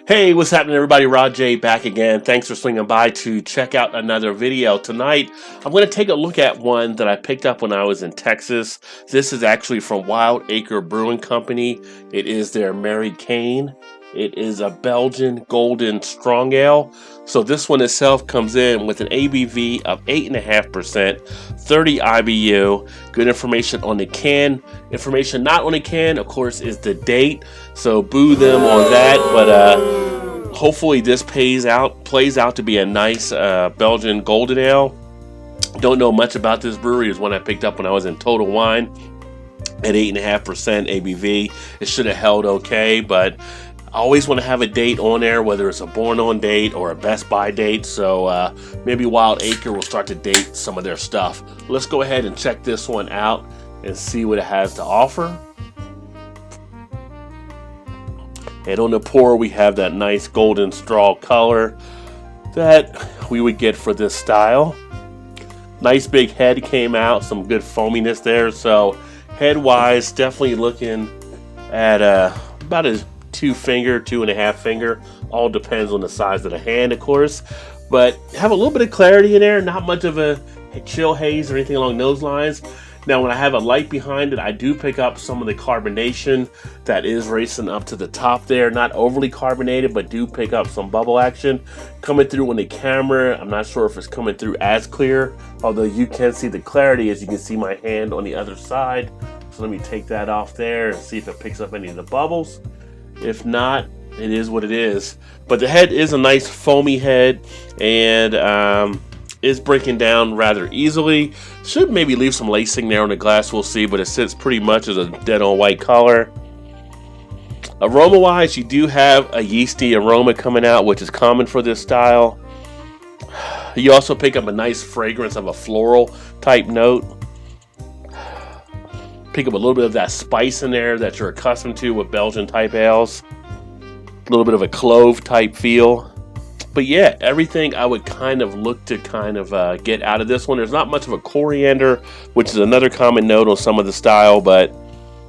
Hey, what's happening, everybody? Rod J back again. Thanks for swinging by to check out another video. Tonight, I'm going to take a look at one that I picked up when I was in Texas. This is actually from Wild Acre Brewing Company. It is their Cain. It is a Belgian Golden Strong Ale. So this one itself comes in with an ABV of 8.5%, 30 IBU. Good information on the can. Information not on the can, of course, is the date. So boo them on that, but hopefully this plays out to be a nice Belgian Golden Ale. Don't know much about this brewery. It's one I picked up when I was in Total Wine at 8.5% ABV. It should have held okay, but I always want to have a date on there, whether it's a born on date or a best by date. So maybe Wild Acre will start to date some of their stuff. Let's go ahead and check this one out and see what it has to offer. And on the pour, we have that nice golden straw color that we would get for this style. Nice big head came out, some good foaminess there. So head wise, definitely looking at about a 2.5 finger. All depends on the size of the hand, of course, but have a little bit of clarity in there, not much of a chill haze or anything along those lines. Now when I have a light behind it, I do pick up some of the carbonation that is racing up to the top there. Not overly carbonated, but do pick up some bubble action coming through on the camera. I'm not sure if it's coming through as clear, although you can see the clarity as you can see my hand on the other side. So let me take that off there and see if it picks up any of the bubbles. If not, it is what it is. But the head is a nice foamy head and is breaking down rather easily. Should maybe leave some lacing there on the glass, we'll see, but it sits pretty much as a dead on white color. Aroma wise, you do have a yeasty aroma coming out, which is common for this style. You also pick up a nice fragrance of a floral type note. Pick up a little bit of that spice in there that you're accustomed to with Belgian type ales. A little bit of a clove type feel. But yeah, everything I would kind of look to get out of this one. There's not much of a coriander, which is another common note on some of the style, but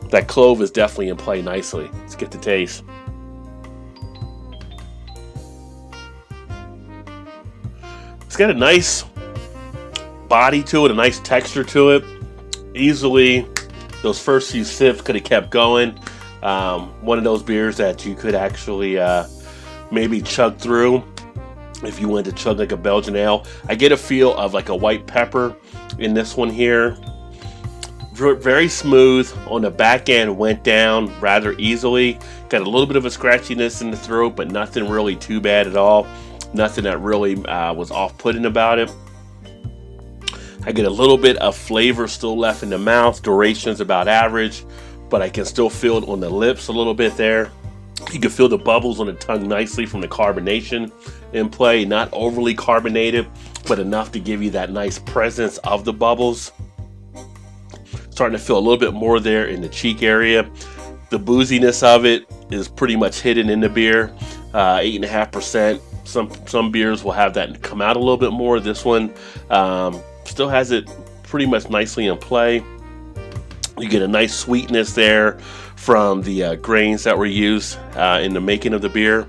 that clove is definitely in play nicely. Let's get the taste. It's got a nice body to it, a nice texture to it. Easily, those first few sips could have kept going. One of those beers that you could actually maybe chug through if you wanted to chug like a Belgian ale. I get a feel of like a white pepper in this one here. Very smooth on the back end, went down rather easily. Got a little bit of a scratchiness in the throat, but nothing really too bad at all. Nothing that really was off-putting about it. I get a little bit of flavor still left in the mouth. Duration's about average, but I can still feel it on the lips a little bit there. You can feel the bubbles on the tongue nicely from the carbonation in play. Not overly carbonated, but enough to give you that nice presence of the bubbles. Starting to feel a little bit more there in the cheek area. The booziness of it is pretty much hidden in the beer. 8.5%. Some beers will have that come out a little bit more. This one still has it pretty much nicely in play. You get a nice sweetness there from the grains that were used in the making of the beer.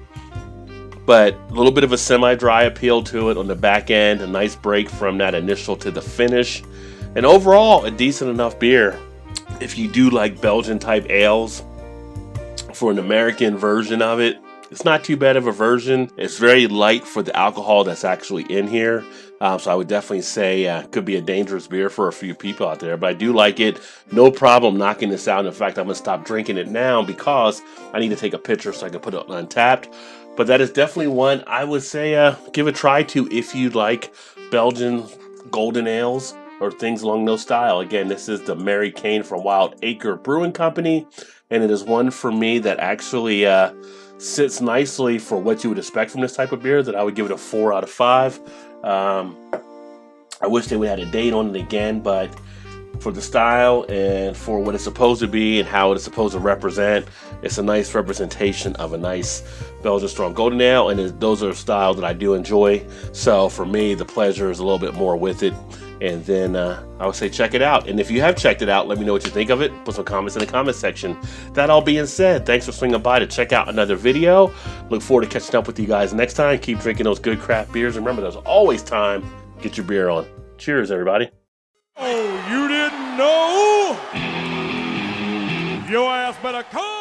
But a little bit of a semi-dry appeal to it on the back end. A nice break from that initial to the finish. And overall, a decent enough beer. If you do like Belgian type ales, for an American version of it, it's not too bad of a version. It's very light for the alcohol that's actually in here. So I would definitely say could be a dangerous beer for a few people out there. But I do like it. No problem knocking this out. In fact, I'm going to stop drinking it now because I need to take a picture so I can put it on Untapped. But that is definitely one I would say give a try to if you like Belgian golden ales or things along those style. Again, this is the Cain from Wild Acre Brewing Company. And it is one for me that actually sits nicely for what you would expect from this type of beer, that I would give it a 4 out of 5. I wish they would have had a date on it again, but for the style and for what it's supposed to be and how it's supposed to represent, it's a nice representation of a nice Belgian strong golden ale, and those are styles that I do enjoy. So for me, the pleasure is a little bit more with it. And then I would say check it out. And if you have checked it out, let me know what you think of it. Put some comments in the comment section. That all being said, thanks for swinging by to check out another video. Look forward to catching up with you guys next time. Keep drinking those good craft beers. Remember, there's always time to get your beer on. Cheers, everybody. Oh, you didn't know? Your ass better come.